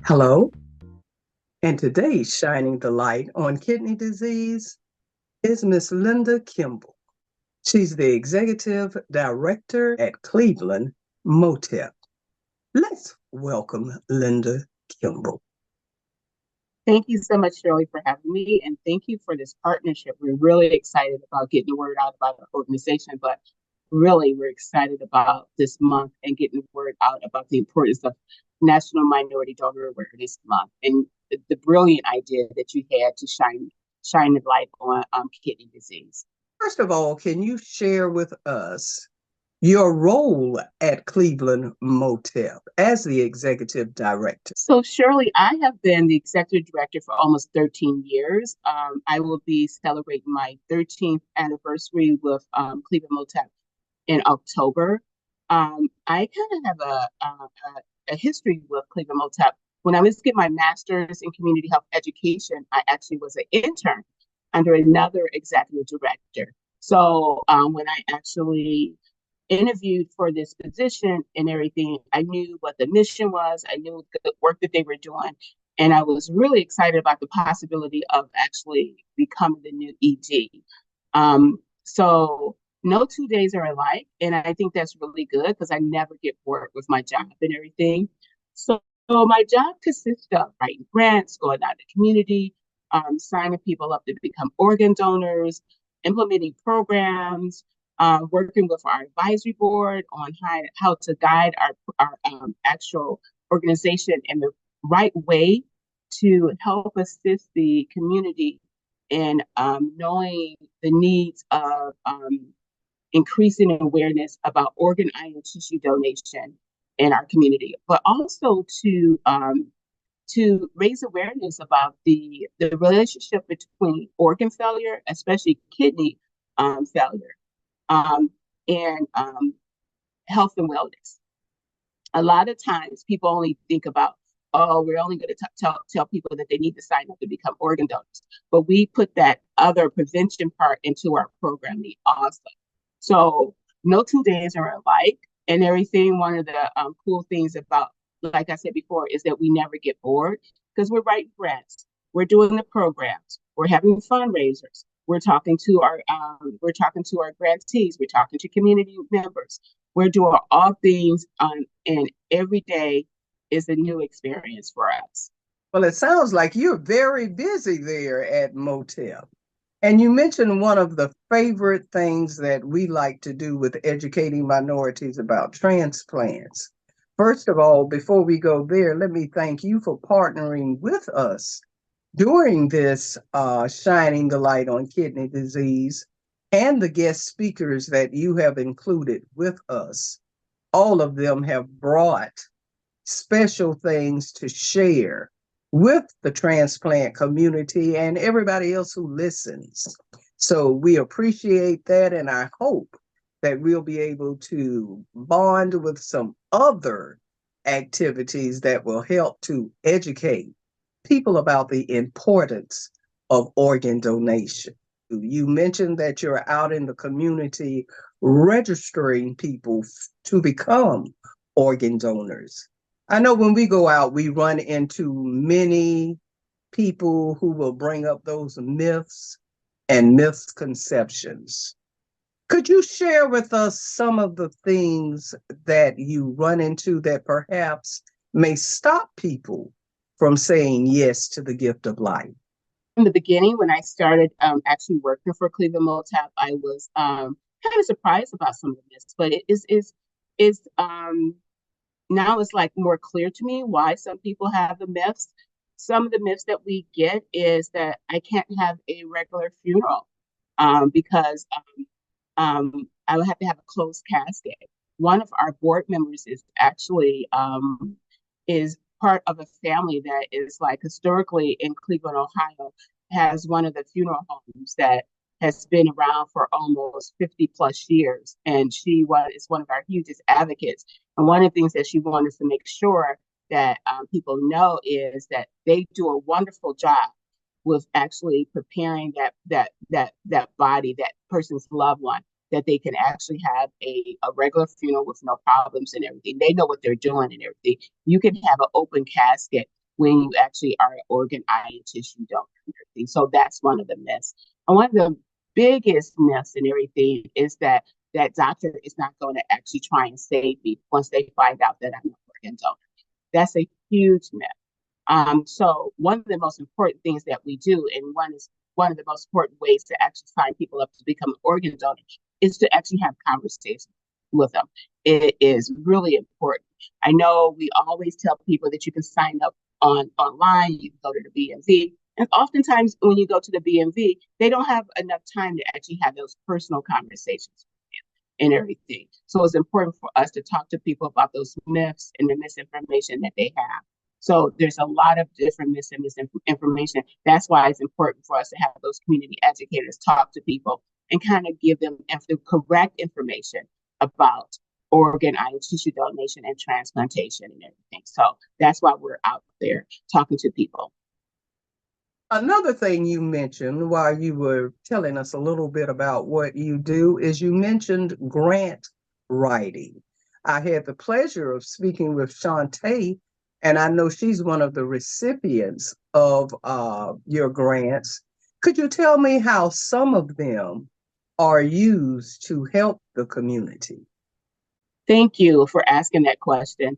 Hello, and today shining the light on kidney disease is Miss Linda Kimble. She's the executive director at Cleveland MOTTEP. Let's welcome Linda Kimble. Thank you so much, Shirley, for having me, and thank you for this partnership. We're really excited about getting the word out about our organization, but really we're excited about this month and getting the word out about the importance of National Minority Donor Awareness Month and the brilliant idea that you had to shine the light on kidney disease. First of all, can you share with us your role at Cleveland MOTTEP as the executive director? So, Shirley, I have been the executive director for almost 13 years. I will be celebrating my 13th anniversary with Cleveland MOTTEP in October. I kind of have a history with Cleveland MOTTEP. When I was getting my master's in community health education, I actually was an intern under another executive director. So when I actually interviewed for this position and everything, I knew what the mission was. I knew the work that they were doing. And I was really excited about the possibility of actually becoming the new ED. So no 2 days are alike. And I think that's really good because I never get bored with my job and everything. So my job consists of writing grants, going out in the community, signing people up to become organ donors, implementing programs, working with our advisory board on how to guide our actual organization in the right way to help assist the community in knowing the needs of increasing awareness about organ, eye, and tissue donation in our community, but also to raise awareness about the relationship between organ failure, especially kidney failure, and health and wellness. A lot of times people only think about, oh, we're only going to tell people that they need to sign up to become organ donors. But we put that other prevention part into our programming also. So no 2 days are alike and everything. One of the cool things about, like I said before, is that we never get bored because we're writing grants, we're doing the programs, we're having fundraisers, we're talking to our grantees, we're talking to community members, we're doing all things, and every day is a new experience for us. Well, it sounds like you're very busy there at MOTTEP. And you mentioned one of the favorite things that we like to do with educating minorities about transplants. First of all, before we go there, let me thank you for partnering with us during this Shining the Light on Kidney Disease and the guest speakers that you have included with us. All of them have brought special things to share with the transplant community and everybody else who listens. So we appreciate that, and I hope that we'll be able to bond with some other activities that will help to educate people about the importance of organ donation. You mentioned that you're out in the community registering people to become organ donors. I know when we go out, we run into many people who will bring up those myths and misconceptions. Could you share with us some of the things that you run into that perhaps may stop people from saying yes to the gift of life? In the beginning, when I started actually working for Cleveland MOTTEP, I was kind of surprised about some of this, but it is now it's like more clear to me why some people have the myths. Some of the myths that we get is that I can't have a regular funeral because I would have to have a closed casket. One of our board members is actually is part of a family that is like historically in Cleveland, Ohio, has one of the funeral homes that has been around for almost 50 plus years. And she is one of our hugest advocates. And one of the things that she wanted to make sure that people know is that they do a wonderful job with actually preparing that body, that person's loved one, that they can actually have a regular funeral with no problems and everything. They know what they're doing and everything. You can have an open casket when you actually are an organ, eye, and tissue donor and everything. So that's one of the myths. And one of the biggest myths and everything is that that doctor is not going to actually try and save me once they find out that I'm an organ donor. That's a huge myth. So one of the most important things that we do, and one of the most important ways to actually sign people up to become an organ donor, is to actually have conversations with them. It is really important. I know we always tell people that you can sign up online, you can go to the BMV. And oftentimes when you go to the BMV, they don't have enough time to actually have those personal conversations with you and everything. So it's important for us to talk to people about those myths and the misinformation that they have. So there's a lot of different misinformation. That's why it's important for us to have those community educators talk to people and kind of give them the correct information about organ, eye, and tissue donation and transplantation and everything. So that's why we're out there talking to people. Another thing you mentioned while you were telling us a little bit about what you do is you mentioned grant writing. I had the pleasure of speaking with Shantae, and I know she's one of the recipients of your grants. Could you tell me how some of them are used to help the community? Thank you for asking that question.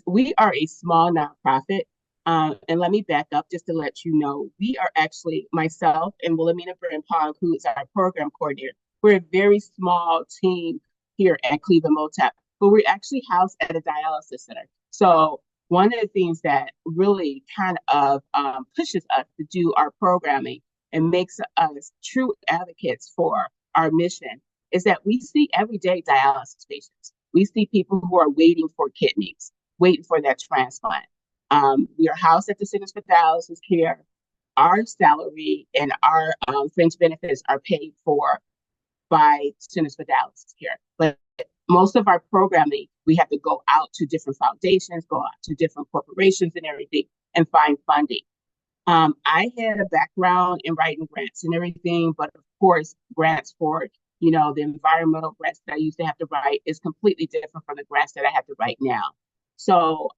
We are a small nonprofit. And let me back up just to let you know, we are actually myself and Wilhelmina Burnpong, who is our program coordinator. We're a very small team here at Cleveland MOTTEP, but we're actually housed at a dialysis center. So one of the things that really kind of pushes us to do our programming and makes us true advocates for our mission is that we see everyday dialysis patients. We see people who are waiting for kidneys, waiting for that transplant. We are housed at the Centers for Dialysis Care. Our salary and our fringe benefits are paid for by Centers for Dialysis Care. But most of our programming, we have to go out to different foundations, go out to different corporations and everything, and find funding. I had a background in writing grants and everything, but of course, grants for the environmental grants that I used to have to write is completely different from the grants that I have to write now. So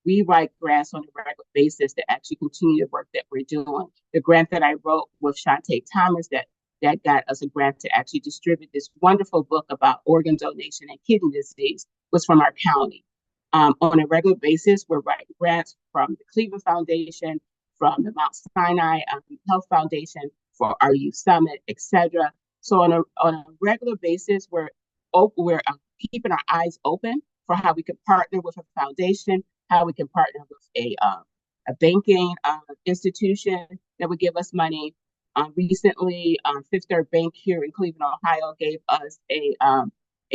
we write grants on a regular basis to actually continue the work that we're doing. The grant that I wrote with Shantae Thomas that got us a grant to actually distribute this wonderful book about organ donation and kidney disease was from our county. On a regular basis, we're writing grants from the Cleveland Foundation, from the Mount Sinai Health Foundation, for our Youth Summit, etc. So on a regular basis, we're keeping our eyes open for how we can partner with a foundation, how we can partner with a banking institution that would give us money. Recently, Fifth Third Bank here in Cleveland, Ohio, gave us a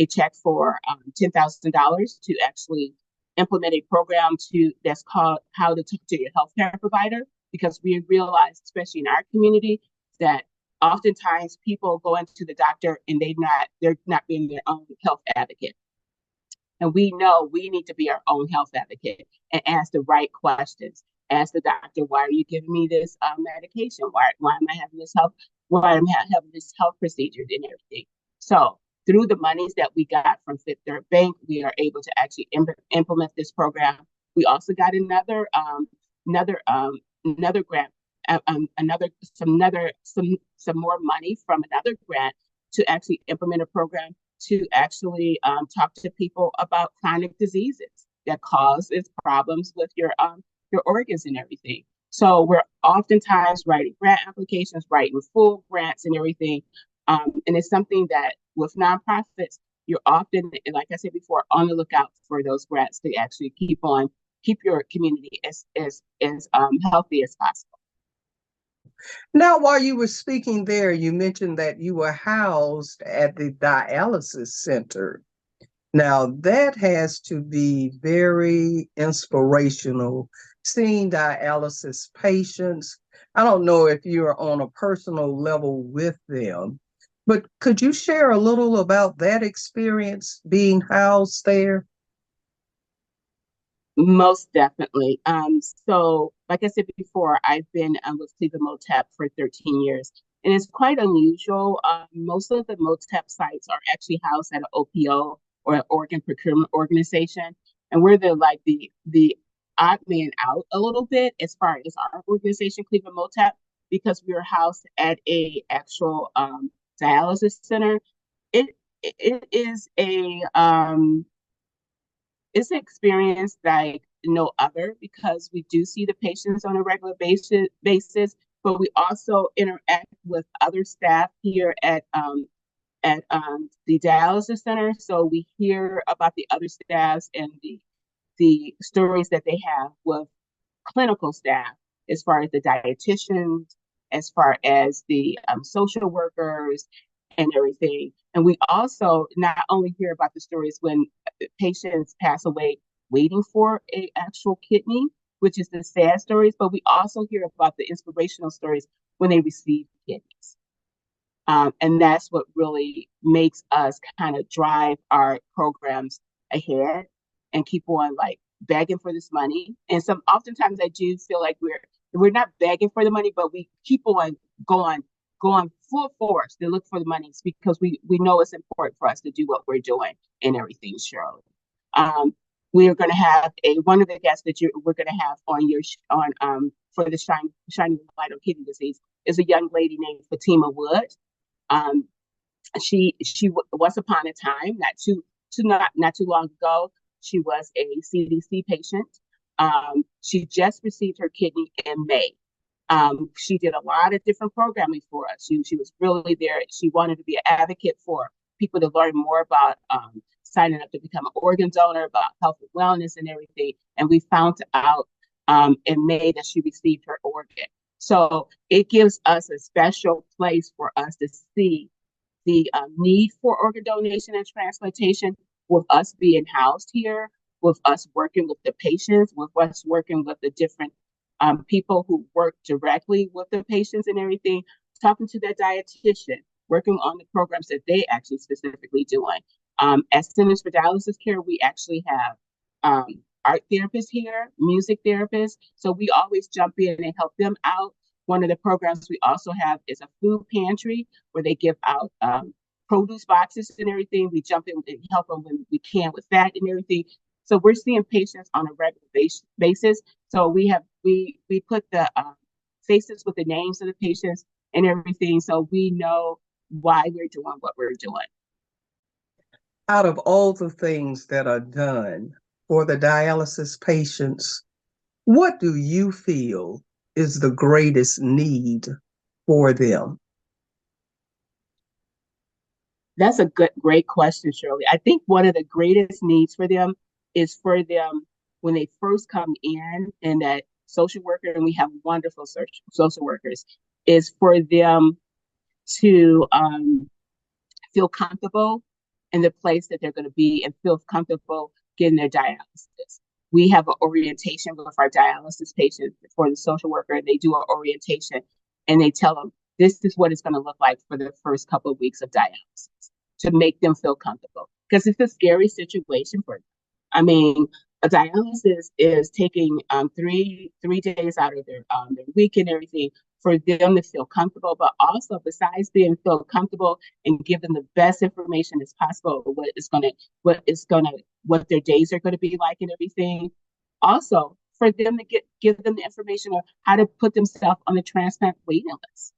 check for $10,000 to actually implement a program that's called How to Talk to Your Healthcare Provider, because we realize, especially in our community, that oftentimes people go into the doctor and they're not being their own health advocate. And we know we need to be our own health advocate and ask the right questions. Ask the doctor, why are you giving me this medication? Why am I having this health? Why am I having this health procedure and everything? So through the monies that we got from Fifth Third Bank, we are able to actually implement this program. We also got another grant, some more money from another grant to actually implement a program to actually talk to people about chronic diseases that causes problems with your organs and everything. So we're oftentimes writing grant applications, writing full grants and everything. And it's something that with nonprofits, you're often, like I said before, on the lookout for those grants to actually keep your community as healthy as possible. Now, while you were speaking there, you mentioned that you were housed at the dialysis center. Now, that has to be very inspirational, seeing dialysis patients. I don't know if you're on a personal level with them, but could you share a little about that experience being housed there? Most definitely. So like I said before, I've been with Cleveland MOTTEP for 13 years. and it's quite unusual. Most of the MOTTEP sites are actually housed at an OPO or an organ procurement organization, and we're the odd man out a little bit as far as our organization, Cleveland MOTTEP, because we are housed at a actual dialysis center. It it is a it's an experience like no other because we do see the patients on a regular basis, but we also interact with other staff here at the dialysis center. So we hear about the other staffs and the stories that they have with clinical staff, as far as the dietitians, as far as the social workers and everything. And we also not only hear about the stories when patients pass away waiting for a actual kidney, which is the sad stories, but we also hear about the inspirational stories when they receive kidneys. And that's what really makes us kind of drive our programs ahead and keep on like begging for this money. And some oftentimes I do feel like we're not begging for the money, but we keep on going full force to look for the money because we know it's important for us to do what we're doing and everything, Shirley. We are going to have one of the guests that we're going to have on your for the shining light on kidney disease is a young lady named Fatima Wood. Um, she once upon a time, not too long ago, she was a CDC patient. She just received her kidney in May. She did a lot of different programming for us. She was really there. She wanted to be an advocate for people to learn more about signing up to become an organ donor, about health and wellness and everything. And we found out in May that she received her organ. So it gives us a special place for us to see the need for organ donation and transplantation, with us being housed here, with us working with the patients, with us working with the different people who work directly with the patients and everything, talking to their dietitian, working on the programs that they actually specifically doing. At Centers for Dialysis Care, we actually have art therapists here, music therapists. So we always jump in and help them out. One of the programs we also have is a food pantry where they give out produce boxes and everything. We jump in and help them when we can with that and everything. So we're seeing patients on a regular basis. So we put the faces with the names of the patients and everything, so we know why we're doing what we're doing. Out of all the things that are done for the dialysis patients, what do you feel is the greatest need for them? That's a great question, Shirley. I think one of the greatest needs for them is for them when they first come in, and that social worker, and we have wonderful social workers, is for them to feel comfortable in the place that they're going to be and feel comfortable getting their dialysis. We have an orientation with our dialysis patients for the social worker. They do an orientation and they tell them this is what it's going to look like for the first couple of weeks of dialysis to make them feel comfortable, because it's a scary situation for them. I mean, a dialysis is taking three days out of their week and everything for them to feel comfortable, but also besides being feel comfortable and give them the best information as possible what their days are going to be like and everything. Also, for them to give them the information on how to put themselves on the transplant waiting list.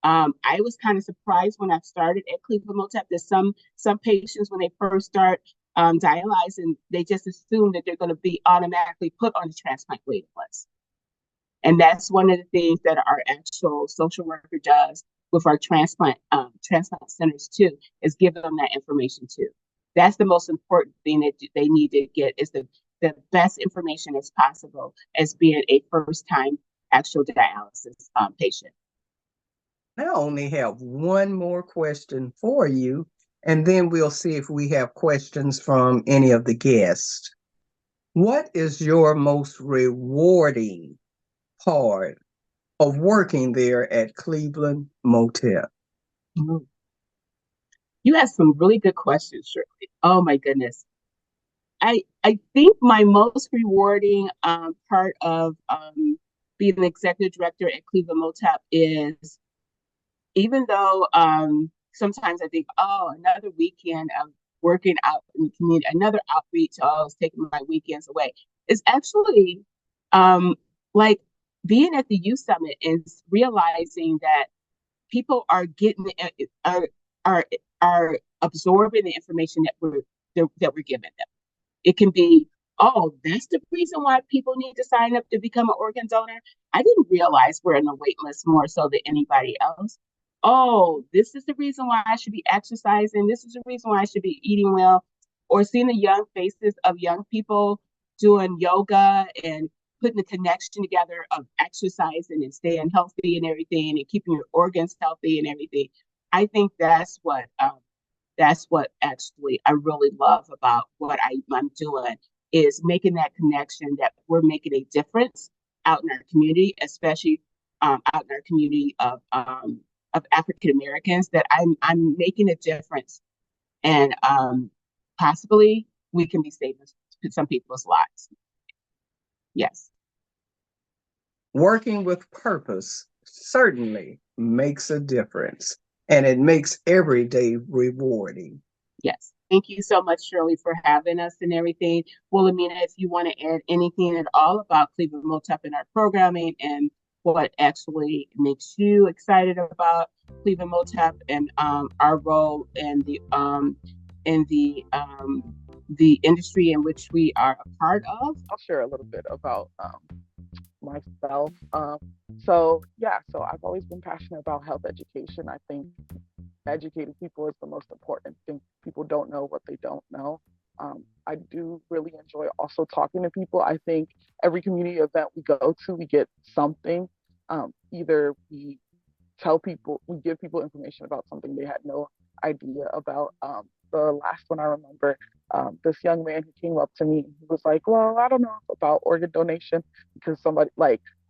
I was kind of surprised when I started at Cleveland MOTTEP that some patients, when they first start dialyzing, they just assume that they're going to be automatically put on the transplant waiting list. And that's one of the things that our actual social worker does with our transplant centers too, is give them that information too. That's the most important thing that they need to get, is the best information as possible as being a first time actual dialysis patient. I only have one more question for you, and then we'll see if we have questions from any of the guests. What is your most rewarding part of working there at Cleveland MOTTEP? Mm-hmm. You have some really good questions, Shirley. Oh my goodness. I think my most rewarding part of being an executive director at Cleveland MOTTEP is even though sometimes I think, oh, another weekend of working out in the community, another outreach, oh, it's taking my weekends away. It's actually um, like being at the youth summit and realizing that people are getting are are absorbing the information that we're giving them. It can be, oh, that's the reason why people need to sign up to become an organ donor. I didn't realize we're in the wait list more so than anybody else. Oh, this is the reason why I should be exercising. This is the reason why I should be eating well. Or seeing the young faces of young people doing yoga and putting the connection together of exercising and staying healthy and everything and keeping your organs healthy and everything. I think that's what actually I really love about what I'm doing is making that connection that we're making a difference out in our community, especially out in our community of African Americans. That I'm making a difference, and possibly we can be saving some people's lives. Yes. Working with purpose certainly makes a difference, and it makes every day rewarding. Yes. Thank you so much, Shirley, for having us and everything. Wilhelmina, if you want to add anything at all about Cleveland MOTTEP and our programming and what actually makes you excited about Cleveland MOTTEP and our role in the industry in which we are a part of. I'll share a little bit about myself. So I've always been passionate about health education. I think educating people is the most important thing. People don't know what they don't know. I do really enjoy also talking to people. I think every community event we go to, we get something. Either we give people information about something they had no idea about. The last one I remember, this young man, he came up to me and he was like, well, I don't know about organ donation because somebody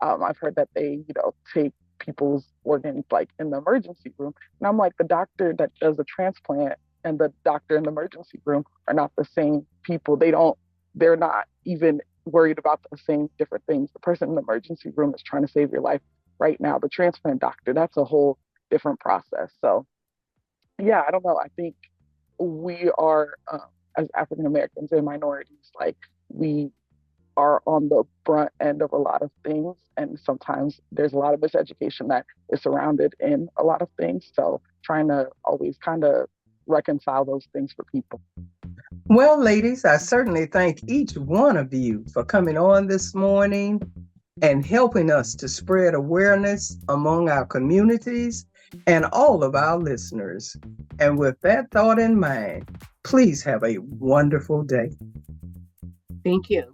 I've heard that they, take people's organs like in the emergency room. And I'm like, the doctor that does the transplant and the doctor in the emergency room are not the same people. They're not even worried about the same different things. The person in the emergency room is trying to save your life right now. The transplant doctor, that's a whole different process. So yeah, I don't know. I think we are, as African Americans and minorities, like we are on the front end of a lot of things. And sometimes there's a lot of miseducation that is surrounded in a lot of things. So trying to always kind of reconcile those things for people. Well, ladies, I certainly thank each one of you for coming on this morning and helping us to spread awareness among our communities and all of our listeners. And with that thought in mind, please have a wonderful day. Thank you.